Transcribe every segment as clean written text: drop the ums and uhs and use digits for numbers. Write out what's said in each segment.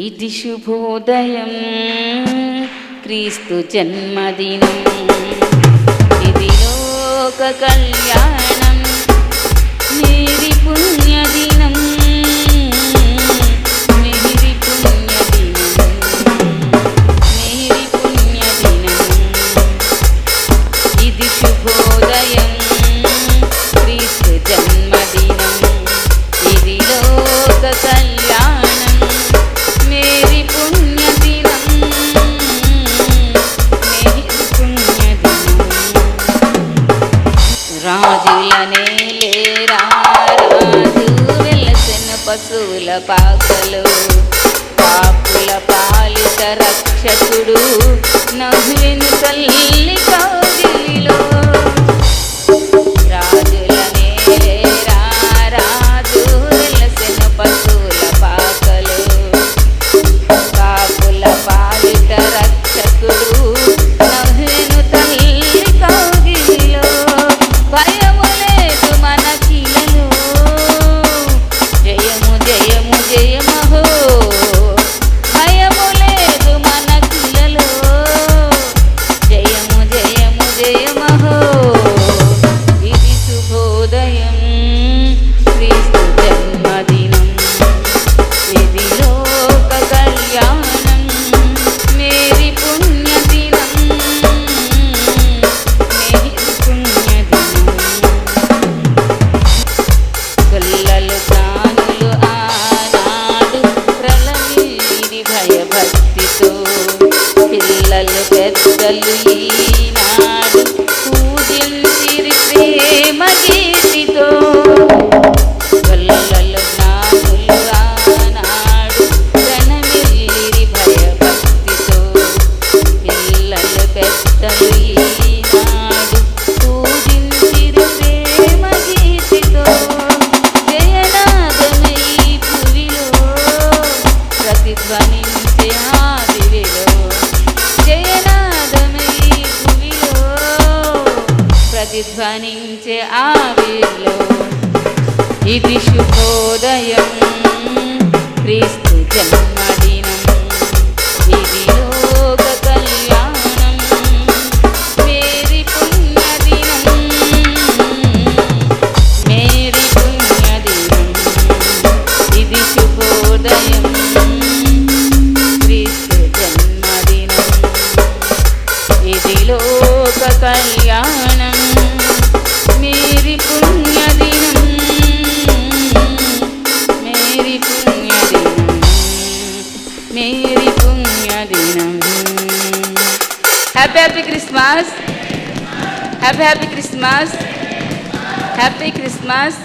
ఇది శుభోదయం క్రీస్తు జన్మదినం, ఇది లోక కళ్యాణం మేరీ పుణ్యదినం, మేరీ పుణ్యదినం, మేరీ పుణ్యదినం. ఇది శుభోదయం క్రీస్తు జన్మదినం, ఇది లోక కళ్యాణం మేరీ పుణ్యదినం, మేరీ పుణ్యదినం. రాజులనే లేరారాజు వెలసిన పశువుల పాకలు, పాపుల పాలిట రక్షకుడు నవ్విన తల్లి కౌగిలిలో. రాజులనే లేరారాజు వెలసిన పశువుల పాకలు, పాపుల పాలిట రక్షకుడు నవ్విన తల్లి కౌగిలిలో. భయము లేదు మనకిలలో, జయము జయము జయమహో. భయము లేదు మనకిలలో, జయము జయము జయమహో. ఇది శుభోదయం క్రీస్తు జన్మదినం, ఇది లోక కళ్యాణం మేరీ పుణ్యదినం, మేరీ పుణ్యదినం. పిల్లలు జ్ఞానులు ఆనాడు ప్రళయీరి భయభక్తితో, పిల్లలు పెద్దలు ఈనాడు పూజించిరి ప్రేమ గీతితో. పిల్లలు జ్ఞానులు ఆనాడు ప్రణమిల్లిరి భయభక్తితో, పిల్లలు పెద్దలు ఈనాడు పూజించిరి ప్రేమ గీతితో. జయనాదమై భువిలో ప్రతిధ్వనించే ఆదివిలో, జయనాదమై భువిలో ప్రతిధ్వనించే ఆవిలో. ఇది శుభోదయం క్రీస్తు జన్మదినం, ఇది లోక కళ్యాణం మేరీ పుణ్యదినం, మేరీ పుణ్యదినం. ఇది శుభోదయం క్రీస్తు జన్మదినం, ఇది లోక కళ్యాణం మేరీ పుణ్యదినం, మేరీ పుణ్యదినం, మేరీ పుణ్యదినం. Happy happy Christmas, happy happy Christmas, happy Christmas.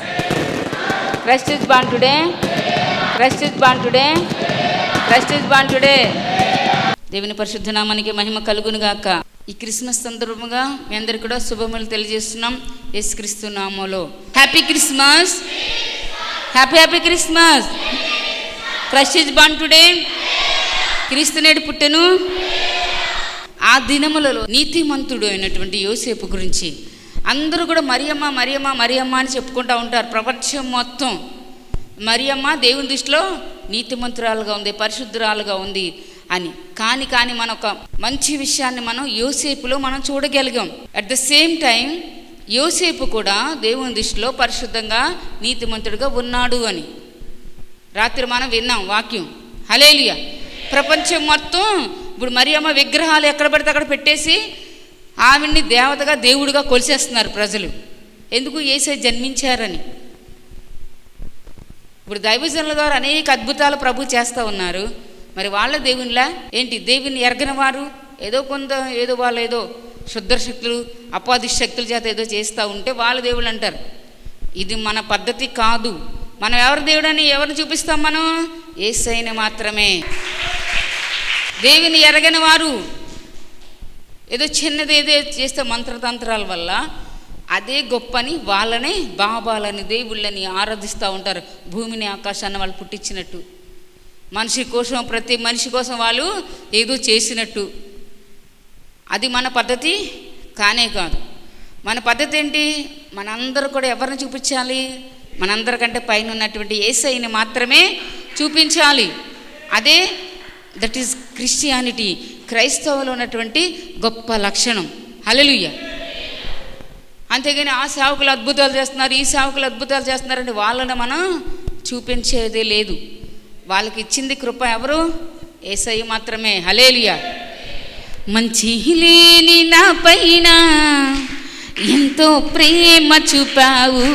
Christ is born today, Christ is born today, Christ is born today. దేవుని పరిశుద్ధ నామానికి మహిమ కలుగును గాక. ఈ క్రిస్మస్ సందర్భంగా మీ అందరికీ కూడా శుభములు తెలియజేస్తున్నాం యేసుక్రీస్తు నామములో. Happy Christmas, happy happy Christmas. Christ is born today, Kristu నేడు పుట్టెను. ఆ దినములలో నీతిమంతుడు అయినటువంటి యోసేపు గురించి అందరూ కూడా మరియమ్మ మరియమ్మ మరియమ్మ అని చెప్పుకుంటూ ఉంటారు. ప్రపంచం మొత్తం మరియమ్మ దేవుని దృష్టిలో నీతిమంతురాలుగా ఉంది, పరిశుద్ధురాలుగా ఉంది అని. కానీ మన ఒక మంచి విషయాన్ని మనం యోసేపులో మనం చూడగలిగాం. అట్ ద సేమ్ టైం యోసేపు కూడా దేవుని దృష్టిలో పరిశుద్ధంగా నీతిమంతుడిగా ఉన్నాడు అని రాత్రి మనం విన్నాం వాక్యం. హల్లెలూయా. ప్రపంచం మొత్తం ఇప్పుడు మరియమ్మ విగ్రహాలు ఎక్కడ పడితే అక్కడ పెట్టేసి ఆవిడ్ని దేవతగా దేవుడిగా కొలిసేస్తున్నారు ప్రజలు. ఎందుకు? యేసయ్య జన్మించారని. ఇప్పుడు దైవజనుల ద్వారా అనేక అద్భుతాలు ప్రభు చేస్తూ ఉన్నారు. మరి వాళ్ళ దేవునిలా ఏంటి? దేవుని ఎరగని వారు ఏదో వాళ్ళు ఏదో శుద్ధ శక్తులు అపాధి శక్తుల చేత ఏదో చేస్తూ ఉంటే వాళ్ళ దేవుళ్ళు అంటారు. ఇది మన పద్ధతి కాదు. మనం ఎవరి దేవుడని ఎవరిని చూపిస్తాం? మనం యేసయ్యని మాత్రమే. దేవుని ఎరగని వారు ఏదో చిన్నది ఏదో చేస్తే మంత్రతంత్రాల వల్ల అదే గొప్పని వాళ్ళనే బాబాలని దేవుళ్ళని ఆరాధిస్తూ ఉంటారు. భూమిని ఆకాశాన్ని వాళ్ళు పుట్టించినట్టు, మనిషి కోసం ప్రతి మనిషి కోసం వాళ్ళు ఏదో చేసినట్టు. అది మన పద్ధతి కానే కాదు. మన పద్ధతి ఏంటి? మనందరూ కూడా ఎవరిని చూపించాలి? మనందరికంటే పైన ఉన్నటువంటి యేసయ్యని మాత్రమే చూపించాలి. అదే దట్ ఈస్ క్రిస్టియానిటీ. క్రైస్తవులో ఉన్నటువంటి గొప్ప లక్షణం. హల్లెలూయా. అంతేగాని ఆ సేవకులు అద్భుతాలు చేస్తున్నారు, ఈ సేవకులు అద్భుతాలు చేస్తున్నారంటే వాళ్ళని మనం చూపించేదే లేదు. వాళ్ళకి ఇచ్చింది కృప ఎవరు? యేసయ్య మాత్రమే. హల్లెలూయా. మంచి లేని నా పైన ఎంతో ప్రేమ చూపావు,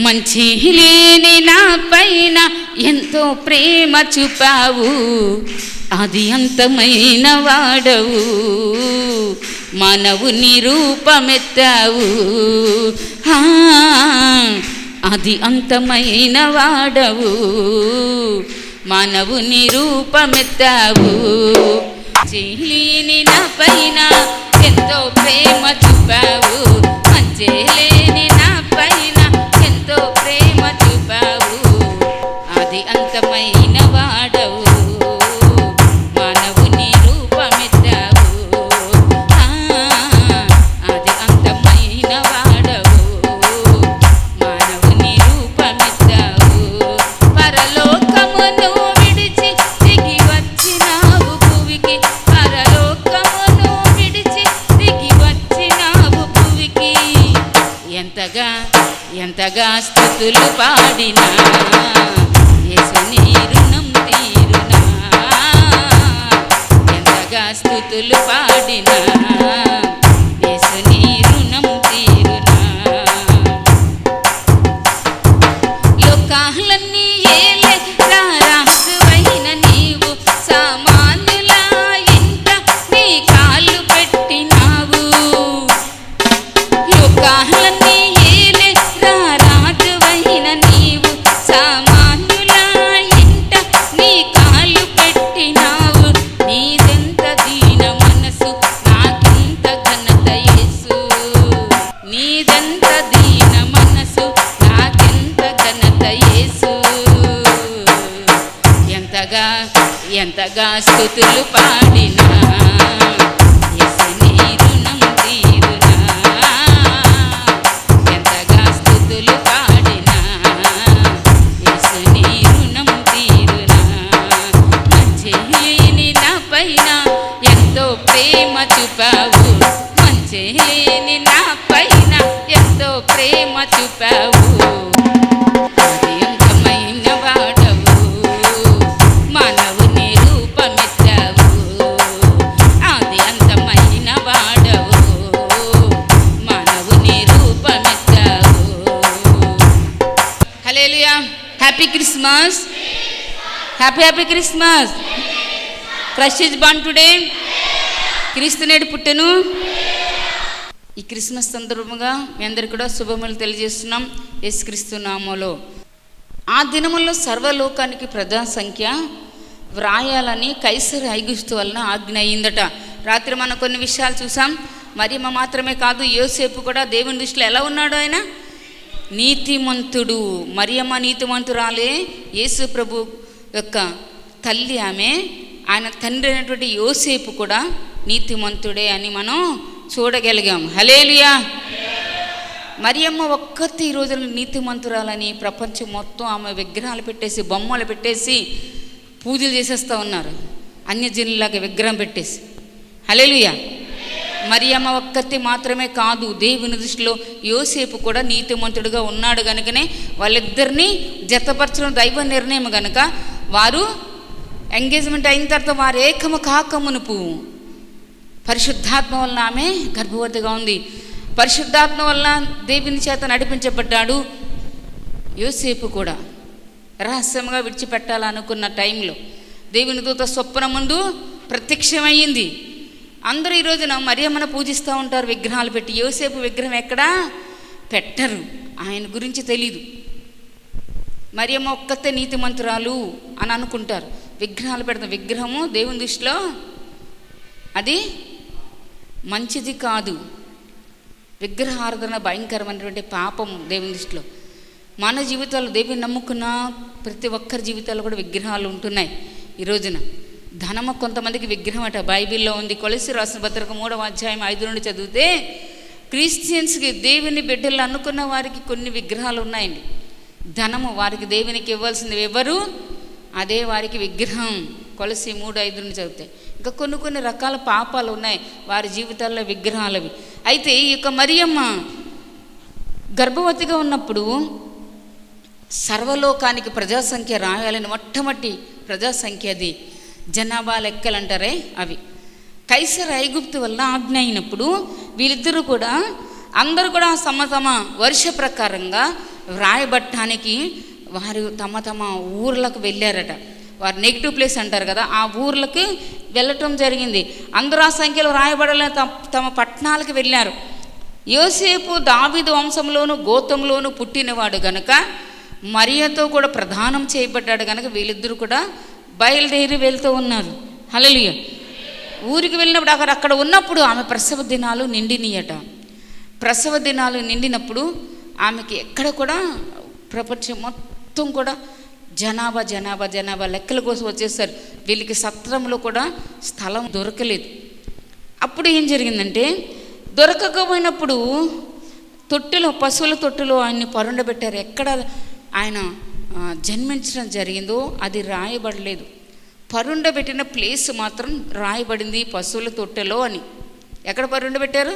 మంచి లేని నా పైన ఎంతో ప్రేమ చూపావు, అది అంతమైన వాడవు, మానవుని రూపమెత్తావు, అది అంతమైన వాడవు, మానవుని రూపమెత్తావు. లేని నా పైన ఎంతో ప్రేమ చూపావు, మంచి లేని నా పైన ఎంతో ప్రేమ చూపావు, అది అంతమైన వాడవు, మానవుని రూపమెత్తావు, అది అంతమైన వాడవు, మానవుని రూపమెత్తావు. పరలోకమును విడిచి దిగి వచ్చినావు భూమికి, పరలోకమును విడిచి దిగి వచ్చినావు భూమికి, ఎంతగా ఎంతగా స్తుతులు పాడినా యేసుని రుణం తీరునా, ఎంతగా స్తుతులు పాడినా యేసుని రుణం తీరునా. లోకాలన్నీ ఏలే రారాజువైన నీవు, సామాన్యుల ఇంట నీ కాళ్ళు పెట్టినావు. లోకాలన్నీ ఏలే రారాజువైన నీవు, సామాన్యుల ఇంట నీ కాళ్ళు పెట్టినావు. నీదెంత దీన మనసు, నాకెంత ఘనత యేసు, నీదెంత దీన మనసు, నాకెంత ఘనత యేసు. ఎంతగా ఎంతగా స్తుతులు పాడినా యేసుని రుణం తీరునా, ఎంతగా స్తుతులు పాడినా యేసుని రుణం తీరునా. మంచి లేని నా పైన ఎంతో ప్రేమ చూపావు, మంచి లేని నా పైన ఎంతో ప్రేమ చూపావు, అది అంతమైన వాడవు, మానవుని రూపమెత్తావు, అది అంతమైన వాడవు, మానవుని రూపమెత్తావు. Hallelujah. Happy Christmas, happy happy Christmas. Christ is born today. Kristu నేడు పుట్టెను. ఈ క్రిస్మస్ సందర్భంగా మీ అందరికీ కూడా శుభములు తెలియజేస్తున్నాం యేసుక్రీస్తు నామములో. ఆ దినముల్లో సర్వలోకానికి ప్రజా సంఖ్య వ్రాయాలని కైసరు ఐగుప్తు వలన ఆజ్ఞ అయిందట. రాత్రి మనం కొన్ని విషయాలు చూసాం. మరియమ్మ మాత్రమే కాదు, యోసేపు కూడా దేవుని దృష్టిలో ఎలా ఉన్నాడు? ఆయన నీతిమంతుడు. మరియమ్మ నీతిమంతురాలే, యేసు ప్రభు యొక్క తల్లి ఆమె. ఆయన తండ్రి అయినటువంటి యోసేపు కూడా నీతిమంతుడే అని మనం చూడగలిగాం. హల్లెలూయా. మరియమ్మ ఒక్కతి ఈ రోజున నీతిమంతురాలని ప్రపంచం మొత్తం ఆమె విగ్రహాలు పెట్టేసి, బొమ్మలు పెట్టేసి పూజలు చేసేస్తూ ఉన్నారు, అన్యజనులాగా విగ్రహం పెట్టేసి. హల్లెలూయా. మరియమ్మ ఒక్కతి మాత్రమే కాదు, దేవుని దృష్టిలో యోసేపు కూడా నీతిమంతుడుగా ఉన్నాడు కనుకనే వాళ్ళిద్దరినీ జతపరచడం దైవ నిర్ణయం కనుక వారు ఎంగేజ్మెంట్ అయిన తర్వాత వారు ఏకము కాకమునుపు పరిశుద్ధాత్మ వలన ఆమె గర్భవతిగా ఉంది. పరిశుద్ధాత్మ వలన దేవుని చేత నడిపించబడ్డాడు యోసేపు కూడా. రహస్యంగా విడిచిపెట్టాలనుకున్న టైంలో దేవుని దూత స్వప్న ముందు ప్రత్యక్షమయ్యింది. అందరూ ఈ రోజున మరియమ్మను పూజిస్తూ ఉంటారు విగ్రహాలు పెట్టి. యోసేపు విగ్రహం ఎక్కడా పెట్టరు, ఆయన గురించి తెలీదు. మరియమ్మ ఒక్కతే నీతిమంతురాలు అని అనుకుంటారు, విగ్రహాలు పెడతాం. విగ్రహము దేవుని దృష్టిలో అది మంచిది కాదు. విగ్రహారాధన భయంకరమైనటువంటి పాపం దేవుని దృష్టిలో. మన జీవితాల్లో దేవుని నమ్ముకున్న ప్రతి ఒక్కరి జీవితాల్లో కూడా విగ్రహాలు ఉంటున్నాయి ఈ రోజున. ధనము కొంతమందికి విగ్రహం అట, బైబిల్లో ఉంది. కొలస్సీ రాసిన పత్రిక 3వ అధ్యాయం 5 నుండి చదివితే క్రిస్టియన్స్కి, దేవుని బిడ్డలు అనుకున్న వారికి కొన్ని విగ్రహాలు ఉన్నాయండి. ధనము వారికి దేవునికి ఇవ్వాల్సింది ఎవరు? అదే వారికి విగ్రహం. కొలసి 3:5 చదివితే ఇంకా కొన్ని రకాల పాపాలు ఉన్నాయి వారి జీవితాల్లో, విగ్రహాలవి. అయితే ఈ యొక్క మరియమ్మ గర్భవతిగా ఉన్నప్పుడు సర్వలోకానికి ప్రజాసంఖ్య రాయాలని మొట్టమొదటి ప్రజాసంఖ్య అది జనాభా లెక్కలు అంటారే అవి. కైసర్ ఐగుప్తు వల్ల ఆజ్ఞ అయినప్పుడు వీళ్ళిద్దరూ కూడా అందరూ కూడా తమ వర్ష ప్రకారంగా వ్రాయబట్టానికి వారు తమ ఊర్లకు వెళ్ళారట. వారు నెగిటివ్ ప్లేస్ అంటారు కదా, ఆ ఊర్లకు వెళ్ళటం జరిగింది. అందరూ ఆ సంఖ్యలో రాయబడాలని తమ పట్టణాలకు వెళ్ళారు. యోసేపు దావీదు వంశంలోను గోత్రంలోను పుట్టినవాడు గనుక మరియతో కూడా ప్రదానం చేయబడ్డాడు గనుక వీళ్ళిద్దరూ కూడా బయలుదేరి వెళ్తూ ఉన్నారు. హల్లెలూయా. ఊరికి వెళ్ళినప్పుడు అక్కడ ఉన్నప్పుడు ఆమె ప్రసవ దినాలు నిండినయట. ప్రసవ దినాలు నిండినప్పుడు ఆమెకి ఎక్కడ కూడా ప్రపంచం మొత్తం కూడా జనాభా లెక్కల కోసం వచ్చేసారు. వీళ్ళకి సత్రంలో కూడా స్థలం దొరకలేదు. అప్పుడు ఏం జరిగిందంటే, దొరకకపోయినప్పుడు తొట్టెలో, పశువుల తొట్టెలో ఆయన్ని పరుండబెట్టారు. ఎక్కడ ఆయన జన్మించడం జరిగిందో అది రాయబడలేదు. పరుండబెట్టిన ప్లేస్ మాత్రం రాయబడింది పశువుల తొట్టెలో అని. ఎక్కడ పరుండబెట్టారు?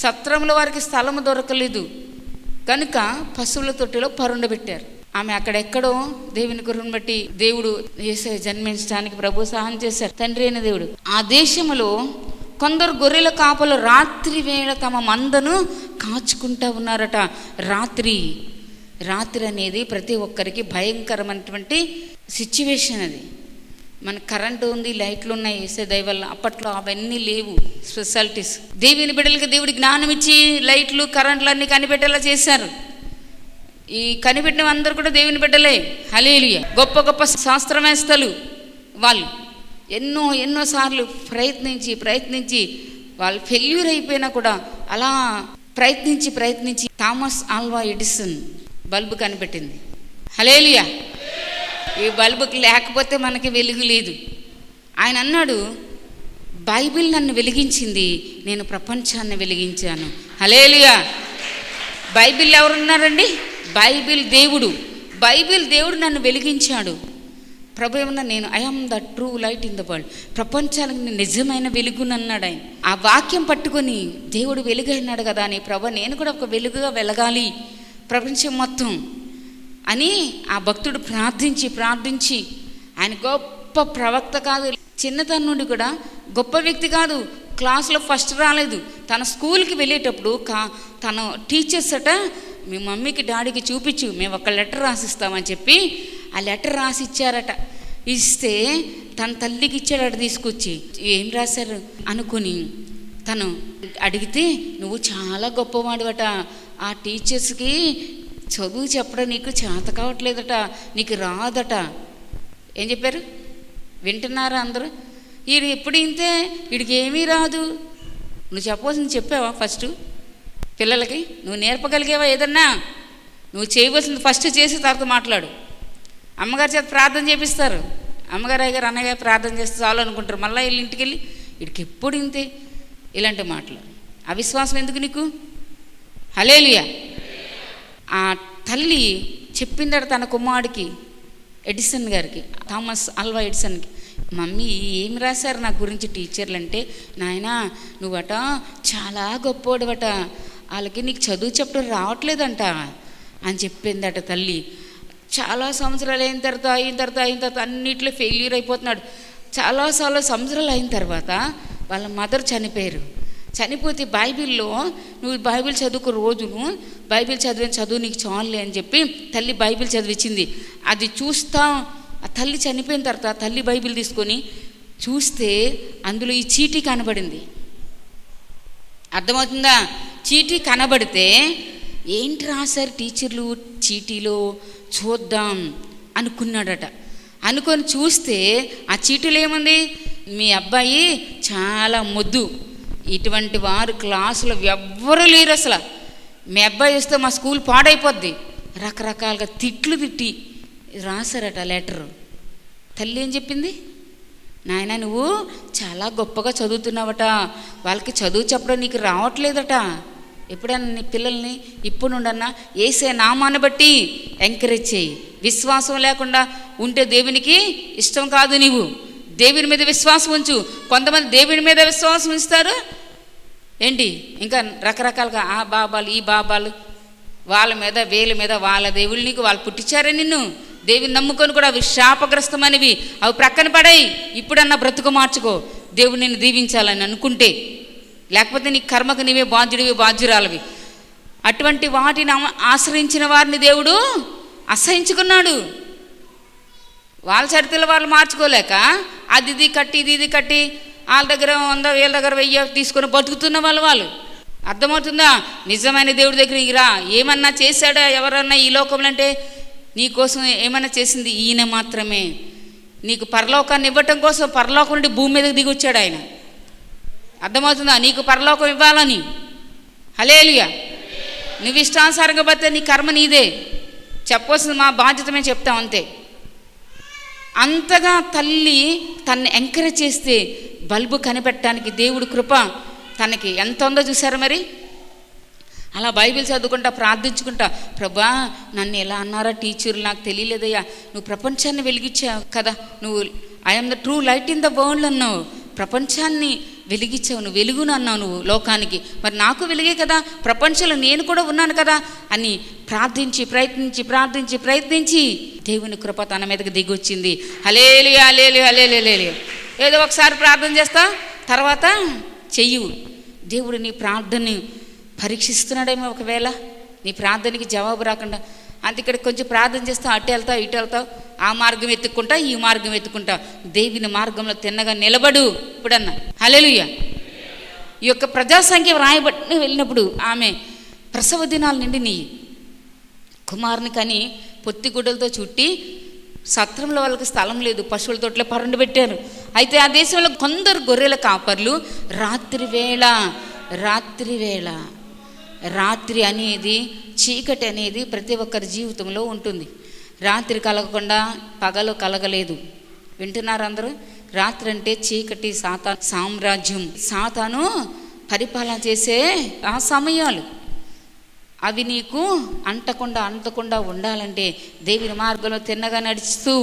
సత్రంలో వారికి స్థలం దొరకలేదు కనుక పశువుల తొట్టెలో పరుండబెట్టారు. ఆమె అక్కడెక్కడో దేవుని కృపను బట్టి దేవుడు యేసయ్య జన్మించడానికి ప్రభు సహాయం చేశారు, తండ్రి అయిన దేవుడు. ఆ దేశంలో కొందరు గొర్రెల కాపలు రాత్రి వేళ తమ మందను కాచుకుంటూ ఉన్నారట. రాత్రి అనేది ప్రతి ఒక్కరికి భయంకరమైనటువంటి సిచ్యువేషన్. అది మనకు కరెంటు ఉంది, లైట్లు ఉన్నాయి, వేసే దయవల్ల. అప్పట్లో అవన్నీ లేవు స్పెషాలిటీస్. దేవుని బిడ్డలకి దేవుడి జ్ఞానం ఇచ్చి లైట్లు, కరెంట్లు అన్నీ కనిపెట్టేలా చేశారు. ఈ కనిపెట్టిన అందరూ కూడా దేవుని బిడ్డలే. హల్లెలూయా. గొప్ప శాస్త్రవేత్తలు వాళ్ళు ఎన్నోసార్లు ప్రయత్నించి వాళ్ళు ఫెయిల్యూర్ అయిపోయినా కూడా అలా ప్రయత్నించి థామస్ ఆల్వా ఎడిసన్ బల్బు కనిపెట్టింది. హల్లెలూయా. ఈ బల్బుకి లేకపోతే మనకి వెలుగు లేదు. ఆయన అన్నాడు, బైబిల్ నన్ను వెలిగించింది, నేను ప్రపంచాన్ని వెలిగించాను. హల్లెలూయా. బైబిల్ ఎవరున్నారండి? బైబిల్ దేవుడు నన్ను వెలిగించాడు. ప్రభు ఏమన్నా, నేను I'm the true light in the world, ప్రపంచానికి నేను నిజమైన వెలుగునన్నాడు ఆయన. ఆ వాక్యం పట్టుకొని దేవుడు వెలుగైనాడు కదా అని, ప్రభు నేను కూడా ఒక వెలుగుగా వెలగాలి ప్రపంచం మొత్తం అని ఆ భక్తుడు ప్రార్థించి ఆయన గొప్ప ప్రవక్త కాదు, చిన్నతనం నుండి కూడా గొప్ప వ్యక్తి కాదు, క్లాస్లో ఫస్ట్ రాలేదు. తన స్కూల్కి వెళ్ళేటప్పుడు తన టీచర్స్ అట, మీ మమ్మీకి డాడీకి చూపించు, మేము ఒక లెటర్ రాసిస్తామని చెప్పి ఆ లెటర్ రాసి ఇచ్చారట. ఇస్తే తన తల్లికి ఇచ్చాడట తీసుకొచ్చి. ఏం రాశారు అనుకుని తను అడిగితే, నువ్వు చాలా గొప్పవాడువట, ఆ టీచర్స్కి చదువు చెప్పడం నీకు చేత కావట్లేదట, నీకు రాదట. ఏం చెప్పారు? వింటున్నారా అందరూ? వీడు ఎప్పుడు ఇంతే, వీడికి ఏమీ రాదు. నువ్వు చెప్పవలసింది చెప్పావా? ఫస్ట్ పిల్లలకి నువ్వు నేర్పగలిగేవా? ఏదన్నా నువ్వు చేయవలసింది ఫస్ట్ చేసి తర్వాత మాట్లాడు. అమ్మగారి చేత ప్రార్థన చేపిస్తారు, అమ్మగారు అయ్యగారు అన్నయ్య ప్రార్థన చేస్తే చాలు అనుకుంటారు. మళ్ళీ వీళ్ళు ఇంటికి వెళ్ళి వీడికి ఎప్పుడు ఇంతే ఇలాంటి మాటలు. అవిశ్వాసం ఎందుకు నీకు? హల్లెలూయా. ఆ తల్లి చెప్పిందట తన కుమారుడికి, ఎడిసన్ గారికి, థామస్ ఆల్వా ఎడిసన్కి, మమ్మీ ఏం రాశారు నా గురించి టీచర్లు అంటే, నాయనా నువ్వట చాలా గొప్పోడువట, వాళ్ళకి నీకు చదువు చెప్పడం రావట్లేదంట అని చెప్పిందట తల్లి. చాలా సంవత్సరాలు అయిన తర్వాత అన్నిట్లో ఫెయిల్యూర్ అయిపోతున్నాడు. చాలా సంవత్సరాలు అయిన తర్వాత వాళ్ళ మదర్ చనిపోయారు. చనిపోతే బైబిల్లో, నువ్వు బైబిల్ చదువుకు రోజును బైబిల్ చదువు నీకు చాలులే అని చెప్పి తల్లి బైబిల్ చదివించింది. అది చూస్తా ఆ తల్లి చనిపోయిన తర్వాత తల్లి బైబిల్ తీసుకొని చూస్తే అందులో ఈ చీటీ కనబడింది. అర్థమవుతుందా? చీటీ కనబడితే ఏంటి రాశారు టీచర్లు చీటీలో చూద్దాం అనుకున్నాడట. అనుకొని చూస్తే ఆ చీటీలో ఏముంది? మీ అబ్బాయి చాలా మొద్దు, ఇటువంటి వారు క్లాసులో ఎవ్వరూ లేరు, అసలు మీ అబ్బాయి వస్తే మా స్కూల్ పాడైపోద్ది, రకరకాలుగా తిట్టి రాశారట లెటరు. తల్లి ఏం చెప్పింది? నాయన నువ్వు చాలా గొప్పగా చదువుతున్నావట, వాళ్ళకి చదువు చెప్పడం నీకు రావట్లేదట, ఎప్పుడన్నా నీ పిల్లల్ని ఇప్పుడు నుండన్నా యేసే నామాన్ని బట్టి ఎంకరేజ్ చేయి, విశ్వాసం లేకుండా ఉంటే దేవునికి ఇష్టం కాదు. నీవు దేవుని మీద విశ్వాసం ఉంచు. కొంతమంది దేవుని మీద విశ్వాసం ఉంచుతారు ఏంటి, ఇంకా రకరకాలుగా ఆ బాబాలు ఈ బాబాలు వాళ్ళ మీద వీళ్ళ మీద వాళ్ళ దేవుళ్ళు నీకు వాళ్ళు పుట్టించారే నిన్ను. దేవుని నమ్ముకొని కూడా అవి శాపగ్రస్తమనివి, అవి ప్రక్కన పడాయి. ఇప్పుడన్నా బ్రతుకు మార్చుకో దేవుడు నిన్ను దీవించాలని అనుకుంటే. లేకపోతే నీ కర్మకు నీవే బాధ్యుడివి, బాధ్యురాలవి. అటువంటి వాటిని ఆశ్రయించిన వారిని దేవుడు అసహించుకున్నాడు. వాళ్ళ చరిత్రలు వాళ్ళు మార్చుకోలేక అది ఇది కట్టి ఇది కట్టి వాళ్ళ దగ్గర 100 వీళ్ళ దగ్గర 1000 తీసుకొని బతుకుతున్న వాళ్ళు. అర్థమవుతుందా? నిజమైన దేవుడి దగ్గరికి రా. ఏమన్నా చేశాడా ఎవరన్నా ఈ లోకంలో అంటే నీకోసం ఏమన్నా చేసింది ఈయన మాత్రమే. నీకు పరలోకాన్ని ఇవ్వటం కోసం పరలోకం నుండి భూమి మీదకి దిగి వచ్చాడు ఆయన. అర్థమవుతుందా? నీకు పరలోకం ఇవ్వాలని. హల్లెలూయా. నువ్వు ఇష్టానుసారంగా బతే నీ కర్మ నీదే. చెప్పవలసింది మా బాధ్యత మేము చెప్తాం అంతే. అంతగా తల్లి తన్ని ఎంకరేజ్ చేస్తే బల్బు కనిపెట్టడానికి దేవుడి కృప తనకి ఎంత ఉందో చూసారు మరి. అలా బైబిల్ చదువుకుంటా ప్రార్థించుకుంటా, ప్రభా నన్ను ఎలా అన్నారా టీచర్లు, నాకు తెలియలేదయ్యా, నువ్వు ప్రపంచాన్ని వెలిగించావు కదా, నువ్వు I'm the true light in the world అన్నావు, ప్రపంచాన్ని వెలిగించావు, నువ్వు వెలుగును అన్నావు నువ్వు లోకానికి, మరి నాకు వెలిగే కదా, ప్రపంచంలో నేను కూడా ఉన్నాను కదా అని ప్రయత్నించి దేవుని కృప తన మీదకి దిగి వచ్చింది. హల్లెలూయా హల్లెలూయా హల్లెలూయా. ఏదో ఒకసారి ప్రార్థన చేస్తా, తర్వాత చెయ్యు. దేవుడు నీ ప్రార్థనని పరీక్షిస్తున్నాడేమో. ఒకవేళ నీ ప్రార్థనకి జవాబు రాకుండా అంత ఇక్కడ కొంచెం ప్రార్థన చేస్తావు, అటు వెళ్తావు ఇటు వెళ్తావు, ఆ మార్గం ఎత్తుక్కుంటా ఈ మార్గం ఎత్తుకుంటా, దేవుని మార్గంలో తిన్నగా నిలబడు ఇప్పుడన్నా. హల్లెలూయా. ఈ యొక్క ప్రజాసంఖ్య రాయబట్టి వెళ్ళినప్పుడు ఆమె ప్రసవ దినాల నుండి నీ కుమారుని కని పొత్తిగుడ్డలతో చుట్టి సత్రంలో వాళ్ళకి స్థలం లేదు, పశువుల తోటలో పరుండు పెట్టారు. అయితే ఆ దేశంలో కొందరు గొర్రెల కాపర్లు రాత్రి అనేది చీకటి అనేది ప్రతి ఒక్కరి జీవితంలో ఉంటుంది. రాత్రి కలగకుండా పగలు కలగలేదు. వింటున్నారు అందరూ? రాత్రి అంటే చీకటి, సాతాను సామ్రాజ్యం, సాతాను పరిపాలన చేసే ఆ సమయాలు. అవి నీకు అంటకుండా ఉండాలంటే దేవుని మార్గంలో తిన్నగా నడుస్తూ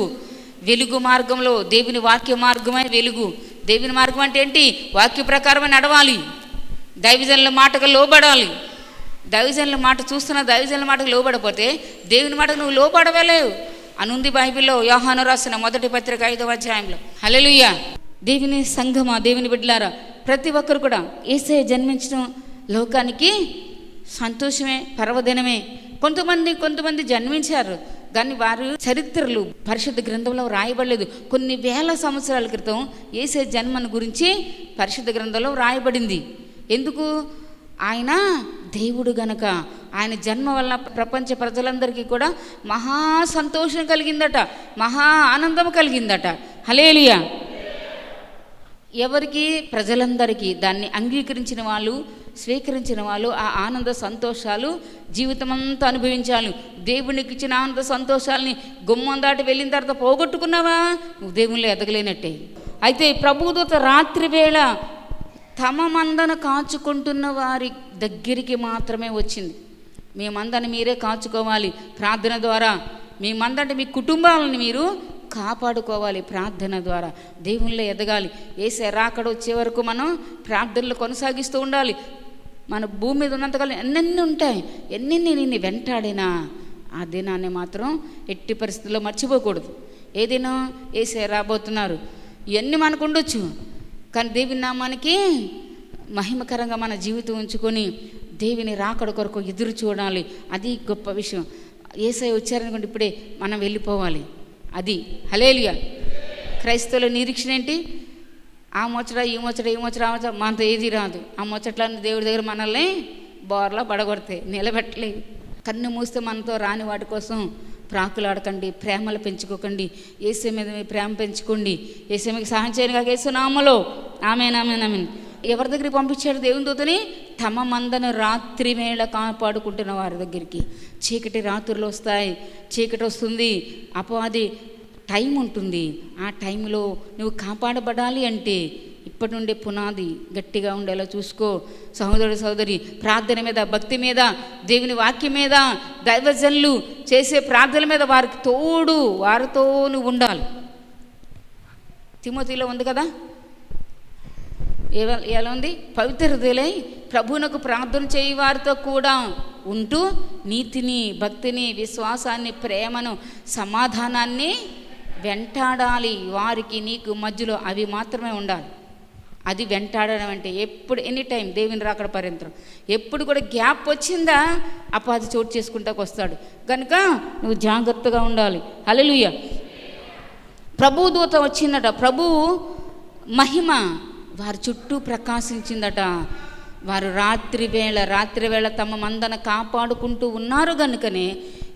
వెలుగు మార్గంలో, దేవుని వాక్య మార్గమే వెలుగు. దేవుని మార్గం అంటే ఏంటి? వాక్య ప్రకారమే నడవాలి, దైవజనుల మాటకు లోబడాలి. దైవజనుల మాట చూస్తున్న దైవజనుల మాటకు లోబడపోతే దేవుని మాటకు నువ్వు లోబడవలేవు అని ఉంది బైబిల్లో. యోహాను రాసిన 1వ పత్రిక 5వ అధ్యాయంలో. హల్లెలూయా. దేవుని సంఘమా, దేవుని బిడ్డలారా, ప్రతి ఒక్కరు కూడా యేసయ్య జన్మించడం లోకానికి సంతోషమే, పర్వదినమే. కొంతమంది జన్మించారు కానీ వారు చరిత్రలు పరిశుద్ధ గ్రంథంలో రాయబడలేదు. కొన్ని వేల సంవత్సరాల క్రితం యేసయ్య జన్మను గురించి పరిశుద్ధ గ్రంథంలో రాయబడింది. ఎందుకు? ఆయన దేవుడు గనక. ఆయన జన్మ వలన ప్రపంచ ప్రజలందరికీ కూడా మహా సంతోషం కలిగిందట, మహా ఆనందం కలిగిందట. హల్లెలూయా. ఎవరికి? ప్రజలందరికీ. దాన్ని అంగీకరించిన వాళ్ళు, స్వీకరించిన వాళ్ళు ఆ ఆనంద సంతోషాలు జీవితం అంతా అనుభవించాలి. దేవునికి ఇచ్చిన ఆనంద సంతోషాలని గుమ్మం దాటి వెళ్ళిన తర్వాత పోగొట్టుకున్నావా, నువ్వు దేవునిలో ఎదగలేనట్టే. అయితే ప్రభుదూత రాత్రి వేళ తమ మందను కాచుకుంటున్న వారి దగ్గరికి మాత్రమే వచ్చింది. మీ మందని మీరే కాచుకోవాలి ప్రార్థన ద్వారా. మీ మందంటే మీ కుటుంబాలను మీరు కాపాడుకోవాలి ప్రార్థన ద్వారా. దేవునిలో ఎదగాలి. యేసయ్య రాకడ వచ్చే వరకు మనం ప్రార్థనలు కొనసాగిస్తూ ఉండాలి. మన భూమి మీద ఉన్నంతకాలం ఎన్నెన్ని ఉంటాయి, ఎన్నెన్ని నిన్ను వెంటాడినా ఆ దినాన్ని మాత్రం ఎట్టి పరిస్థితుల్లో మర్చిపోకూడదు. ఏ దినం? యేసయ్య రాబోతున్నారు. ఇవన్నీ మనకు ఉండొచ్చు, కానీ దేవుని నామానికి మహిమకరంగా మన జీవితం ఉంచుకొని దేవుని రాకడ కొరకు ఎదురు చూడాలి. అది గొప్ప విషయం. యేసయ్య వచ్చారనుకోండి, ఇప్పుడే మనం వెళ్ళిపోవాలి. అది హల్లెలూయా. క్రైస్తవుల నిరీక్షణ ఏంటి? ఆ ముచ్చట ఈ ముచ్చట మనతో ఏది రాదు. ఆ ముచ్చట్లన్నీ దేవుడి దగ్గర మనల్ని బోర్లా పడగొడతాయి, నిలబెట్టలేవు. కన్ను మూస్తే మనతో రాని వాటి కోసం ప్రాకులాడకండి, ప్రేమలు పెంచుకోకండి. యేసయ్య మీద మీ ప్రేమ పెంచుకోండి. యేసయ్య మీకు సహాయం చేయను కాక యేసు నామములో ఆమేన్ ఆమేన్ ఆమేన్. ఎవరి దగ్గరికి పంపించాడు దేవుని దూతని? తమ మందను రాత్రి వేళ కాపాడుకుంటున్న వారి దగ్గరికి. చీకటి రాత్రులు వస్తాయి, చీకటి వస్తుంది, అపవాది టైం ఉంటుంది. ఆ టైంలో నువ్వు కాపాడబడాలి అంటే ఇప్పటి నుండి పునాది గట్టిగా ఉండేలా చూసుకో. సహోదరు సహోదరి, ప్రార్థన మీద, భక్తి మీద, దేవుని వాక్యం మీద, దైవజనులు చేసే ప్రార్థన మీద వారితో నువ్వు ఉండాలి. తిమోతిలో ఉంది కదా, ఎలా ఉంది? పవిత్ర హృదయులై ప్రభువునకు ప్రార్థన చేయి వారితో కూడా ఉంటూ నీతిని, భక్తిని, విశ్వాసాన్ని, ప్రేమను, సమాధానాన్ని వెంటాడాలి. వారికి నీకు మధ్యలో అవి మాత్రమే ఉండాలి. అది వెంటాడడం అంటే ఎప్పుడు, ఎనీ టైం, దేవుని రాకడ పర్యంతరం. ఎప్పుడు కూడా గ్యాప్ వచ్చిందా అపవాది చోటు చేసుకుంటాకు వస్తాడు. కనుక నువ్వు జాగ్రత్తగా ఉండాలి. హల్లెలూయా. ప్రభు దూత వచ్చిందట. ప్రభువు మహిమ వారి చుట్టూ ప్రకాశించిందట. వారు రాత్రి వేళ తమ మందన కాపాడుకుంటూ ఉన్నారు కనుకనే,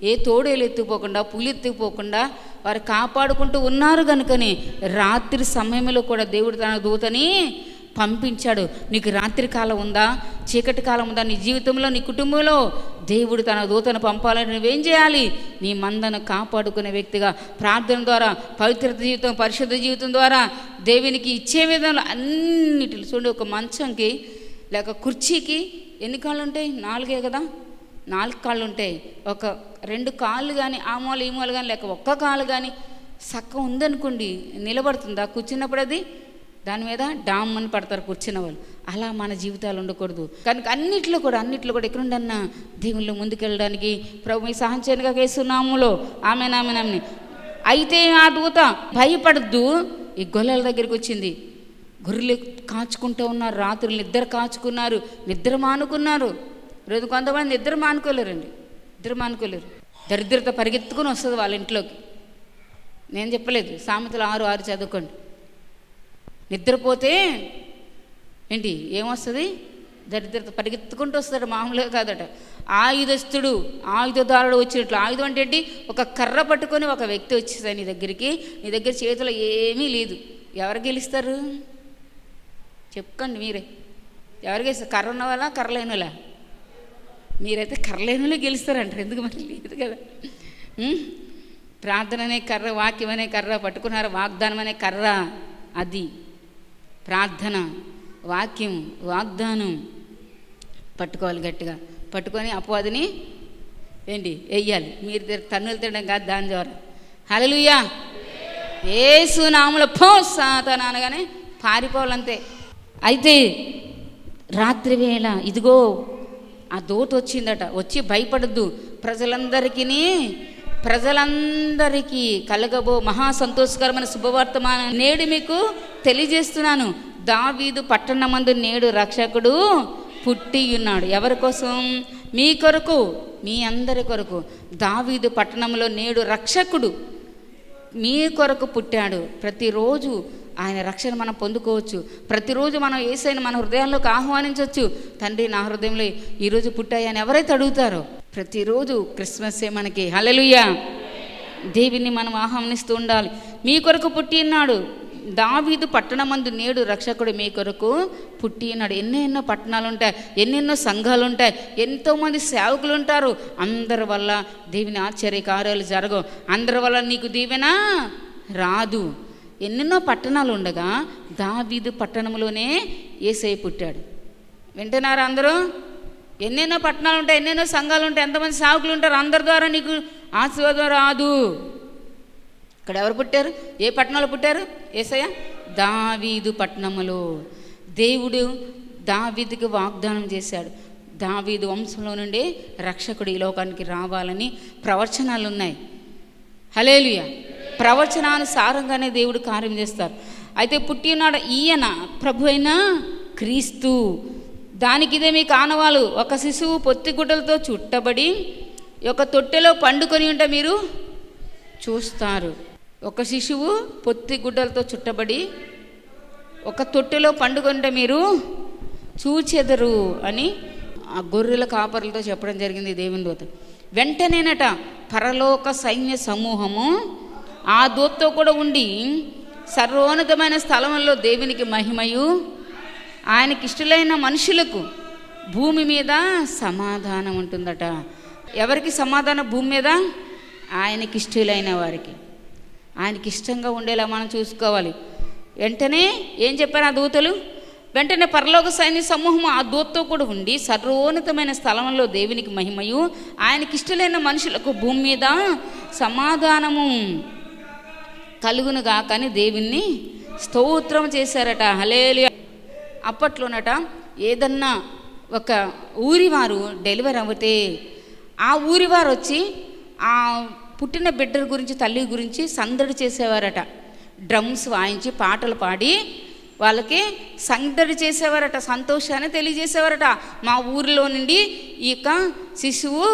ఏ తోడేలు ఎత్తుపోకుండా, పులి ఎత్తుపోకుండా వారు కాపాడుకుంటూ ఉన్నారు కనుకనే రాత్రి సమయంలో కూడా దేవుడు తన దూతని పంపించాడు. నీకు రాత్రి కాలం ఉందా, చీకటి కాలం ఉందా, నీ జీవితంలో, నీ కుటుంబంలో దేవుడు తన దూతను పంపాలని నువ్వేం చేయాలి? నీ మందను కాపాడుకునే వ్యక్తిగా ప్రార్థన ద్వారా, పవిత్రత జీవితం, పరిశుద్ధ జీవితం ద్వారా దేవునికి ఇచ్చే విధంలో అన్నిటిలో చూడండి. ఒక మంచంకి లేక కుర్చీకి ఎన్ని కాళ్ళు ఉంటాయి? 4 కదా. 4 కాళ్ళు ఉంటాయి. ఒక 2 కాళ్ళు కానీ ఆ మూల ఈ మూల కానీ లేక ఒక్క కాలు కానీ సక్క ఉందనుకోండి, నిలబడుతుందా కూర్చున్నప్పుడు? అది దాని మీద డామ్ అని పడతారు కూర్చున్న వాళ్ళు. అలా మన జీవితాలు ఉండకూడదు. కనుక అన్నిట్లో కూడా ఎక్కడుండన్నా దేవుళ్ళు ముందుకెళ్ళడానికి ప్రభు మీ సహాయం చేయనుగా యేసునామములో ఆమెన్. అయితే ఆ దూత భయపడద్దు, ఈ గొల్లల దగ్గరికి వచ్చింది. గొర్రెలు కాచుకుంటూ ఉన్నారు, రాత్రులు నిద్ర కాచుకున్నారు, నిద్ర మానుకున్నారు. రోజు కొంతమంది నిద్ర మానుకోలేరండి, నిద్ర మానుకోలేరు. దరిద్రత పరిగెత్తుకుని వస్తుంది వాళ్ళ ఇంట్లోకి. నేను చెప్పలేదు, సామెతలు 6:6 చదువుకోండి. నిద్రపోతే ఏంటి ఏమొస్తుంది? దరిద్రత పరిగెత్తుకుంటూ వస్తాడు, మామూలుగా కాదట. ఆయుధదారుడు వచ్చినట్లు. ఆయుధం అంటే ఏంటి? ఒక కర్ర పట్టుకొని ఒక వ్యక్తి వచ్చేసాడు నీ దగ్గరికి. నీ దగ్గర చేతిలో ఏమీ లేదు. ఎవరు గెలుస్తారు? చెప్పుకోండి మీరే. ఎవరు గెలుస్తారు? కర్ర ఉన్న వాళ్ళ, కర్రలేనులా? మీరైతే కర్రలేనులే గెలుస్తారంటారు. ఎందుకు మరి? లేదు కదా. ప్రార్థన అనే కర్ర, వాక్యం అనే కర్ర పట్టుకున్నారు. వాగ్దానం అనే కర్ర, అది ప్రార్థన, వాక్యం, వాగ్దానం పట్టుకోవాలి. గట్టిగా పట్టుకొని అపవాదిని వెయ్యాలి. మీరు తన్నులు తినడం కాదు, దాని ద్వారా. హల్లెలూయా. యేసు నామములో పో సాతాను అనగానే పారిపోవాలంతే. అయితే రాత్రి వేళ ఇదిగో ఆ దూత వచ్చిందట. వచ్చి భయపడద్దు, ప్రజలందరికీ కలగబో మహా సంతోషకరమైన శుభవర్తమానం నేడు మీకు తెలియజేస్తున్నాను. దావీదు పట్టణమందు నేడు రక్షకుడు పుట్టి ఉన్నాడు. ఎవరి కోసం? మీ కొరకు, మీ అందరి కొరకు. దావీదు పట్టణంలో నేడు రక్షకుడు మీ కొరకు పుట్టాడు. ప్రతిరోజు ఆయన రక్షణ మనం పొందుకోవచ్చు. ప్రతిరోజు మనం యేసయ్యను మన హృదయాల్లోకి ఆహ్వానించవచ్చు. తండ్రి, నా హృదయంలో ఈరోజు పుట్టాయని ఎవరైతే అడుగుతారో, ప్రతిరోజు క్రిస్మస్సే మనకి. హల్లెలూయా. దేవుని మనం ఆహ్వానిస్తూ ఉండాలి. మీ కొరకు పుట్టి ఉన్నాడు. దావీదు పట్టణమందు నేడు రక్షకుడు మీ కొరకు పుట్టి ఉన్నాడు. ఎన్నెన్నో పట్టణాలు ఉంటాయి, ఎన్నెన్నో సంఘాలు ఉంటాయి, ఎంతోమంది సేవకులు ఉంటారు. అందరి వల్ల దేవుని ఆశ్చర్య కార్యాలు జరగవు. అందరి వల్ల నీకు దీవెన రాదు. ఎన్నెన్నో పట్టణాలు ఉండగా దావీదు పట్టణంలోనే యేసయ్య పుట్టాడు. వింటున్నారా అందరూ? ఎన్నెన్నో పట్టణాలు ఉంటాయి, ఎన్నెన్నో సంఘాలు ఉంటాయి, ఎంతమంది సేవకులు ఉంటారు. అందరి ద్వారా నీకు ఆశీర్వాదం రాదు. ఇక్కడ ఎవరు పుట్టారు? ఏ పట్టణంలో పుట్టారు? యేసయ్య దావీదు పట్టణములో. దేవుడు దావీదుకి వాగ్దానం చేశాడు. దావీదు వంశంలో నుండి రక్షకుడు ఈ లోకానికి రావాలని ప్రవచనాలు ఉన్నాయి. హల్లెలూయా. ప్రవచనానుసారంగానే దేవుడు కార్యం చేస్తారు. అయితే పుట్టినాడు ఈయన ప్రభు అయిన క్రీస్తు. దానికి ఇదే మీకు ఆనవాలు. ఒక శిశువు పొత్తిగుడ్డలతో చుట్టబడి ఒక తొట్టెలో పండుకొని ఉంటే మీరు చూస్తారు. ఒక శిశువు పొత్తిగుడ్డలతో చుట్టబడి ఒక తొట్టెలో పండుకొంటే మీరు చూచెదరు అని ఆ గొర్రెల కాపరులతో చెప్పడం జరిగింది దేవుని దూత. వెంటనేనట పరలోక సైన్య సమూహము ఆ దూతతో కూడా ఉండి సర్వోన్నతమైన స్థలంలో దేవునికి మహిమయు ఆయనకి ఇష్టలైన మనుషులకు భూమి మీద సమాధానం ఉంటుందట. ఎవరికి సమాధానం? భూమి మీద ఆయనకి ఇష్టలైన వారికి. ఆయనకి ఇష్టంగా ఉండేలా మనం చూసుకోవాలి. వెంటనే ఏం చెప్పారు ఆ దూతలు? వెంటనే పరలోక సైన్య సమూహం ఆ దూతతో కూడా ఉండి, సర్వోన్నతమైన స్థలంలో దేవునికి మహిమయు, ఆయనకి ఇష్టలైన మనుషులకు భూమి మీద సమాధానము కలుగునుగా కానీ దేవుణ్ణి స్తోత్రం చేశారట. హల్లెలూయా. అప్పట్లోనట ఏదన్నా ఒక ఊరివారు డెలివరీ అవ్వతే ఆ ఊరివారు వచ్చి ఆ పుట్టిన బిడ్డ గురించి, తల్లి గురించి సందడి చేసేవారట. డ్రమ్స్ వాయించి పాటలు పాడి వాళ్ళకి సందడి చేసేవారట, సంతోషాన్ని తెలియజేసేవారట. మా ఊరిలో నుండి ఈ యొక్క శిశువు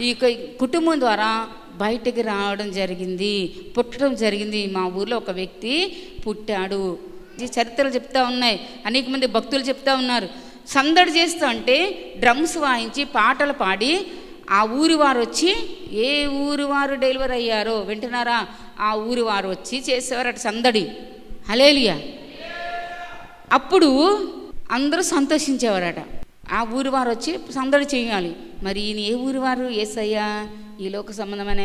ఈ యొక్క కుటుంబం ద్వారా బయటికి రావడం జరిగింది, పుట్టడం జరిగింది. మా ఊరిలో ఒక వ్యక్తి పుట్టాడు. ఈ చరిత్రలు చెప్తా ఉన్నాయి, అనేక మంది భక్తులు చెప్తా ఉన్నారు. సందడి చేస్తూ అంటే డ్రమ్స్ వాయించి పాటలు పాడి ఆ ఊరి వారు వచ్చి, ఏ ఊరి వారు డెలివరీ అయ్యారో వింటున్నారా, ఆ ఊరి వారు వచ్చి చేసేవారట సందడి. హల్లెలూయా. అప్పుడు అందరూ సంతోషించేవారట. ఆ ఊరి వారు వచ్చి సందడి చేయాలి. మరి ఈయన ఏ ఊరి వారు? యేసయ్య ఈ లోక సంబంధమైన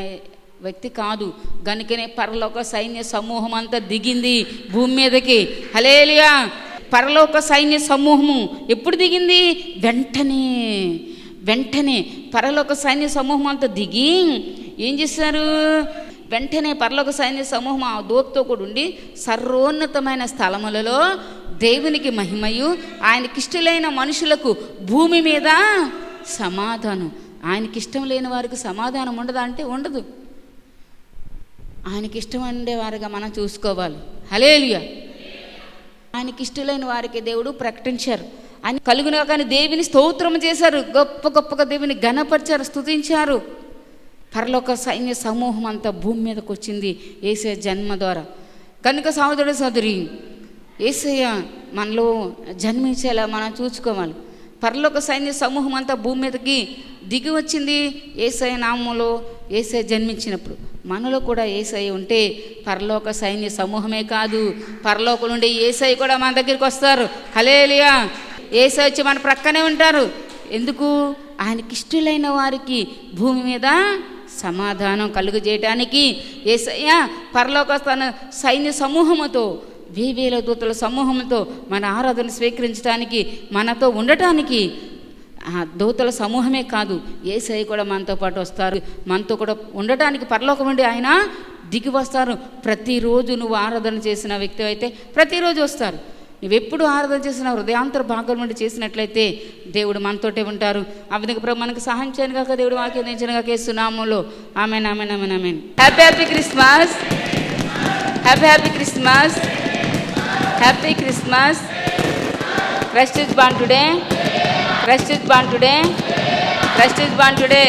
వ్యక్తి కాదు. గనుకనే పరలోక సైన్య సమూహం అంతా దిగింది భూమి మీదకి. హల్లెలూయా. పరలోక సైన్య సమూహము ఎప్పుడు దిగింది? వెంటనే పరలోక సైన్య సమూహం అంతా దిగి ఏం చేశారు? వెంటనే పరలోక సైన్య సమూహం ఆ దూతతో కూడా ఉండి, సర్వోన్నతమైన స్థలములలో దేవునికి మహిమయు, ఆయనకిష్టలైన మనుషులకు భూమి మీద సమాధానం. ఆయనకిష్టం లేని వారికి సమాధానం ఉండదా అంటే ఉండదు. ఆయనకిష్టం ఉండేవారుగా మనం చూసుకోవాలి. హల్లెలూయా. ఆయనకిష్టలైన వారికి దేవుడు ప్రకటించారు. ఆయన కలుగునా కానీ దేవుని స్తోత్రం చేశారు, గొప్పగా దేవుని ఘనపరిచారు, స్తుతించారు. పరలోక సైన్య సమూహం అంతా భూమి మీదకి వచ్చింది యేసయ్య జన్మ ద్వారా. కనుక సహోదరుడు సోదరి, యేసయ్య మనలో జన్మించేలా మనం చూసుకోవాలి. పరలోక సైన్య సమూహం అంతా భూమి మీదకి దిగి వచ్చింది యేసయ్య నామములో. యేసయ్య జన్మించినప్పుడు మనలో కూడా యేసయ్య ఉంటే పరలోక సైన్య సమూహమే కాదు, పరలోకం నుండి యేసయ్య కూడా మన దగ్గరికి వస్తారు. హల్లెలూయా. యేసయ్య వచ్చి మన ప్రక్కనే ఉంటారు. ఎందుకు? ఆయనకిష్టులైన వారికి భూమి మీద సమాధానం కలుగజేయటానికి యేసయ్య పరలోక సైన్య సమూహముతో, వేవేల దూతల సమూహంతో మన ఆరాధన స్వీకరించడానికి, మనతో ఉండటానికి ఆ దూతల సమూహమే కాదు, యేసయ్య కూడా మనతో పాటు వస్తారు. మనతో కూడా ఉండటానికి పరలోకం నుండి ఆయన దిగి వస్తారు. ప్రతిరోజు నువ్వు ఆరాధన చేసిన వ్యక్తి అయితే ప్రతిరోజు వస్తారు. నువ్వెప్పుడు ఆరాధన చేసిన హృదయాంతర భాగం నుండి చేసినట్లయితే దేవుడు మనతోటే ఉంటారు. ఆ విధంగా ప్రభు మనకు సహాయం చేయను కాక, దేవుడు వాక్యం దించను కాక, యేసు నామములో amen, amen, amen, amen. Happy Christmas, happy Christmas, happy Christmas. Christ is born today, Christ is born today, Christ is born today.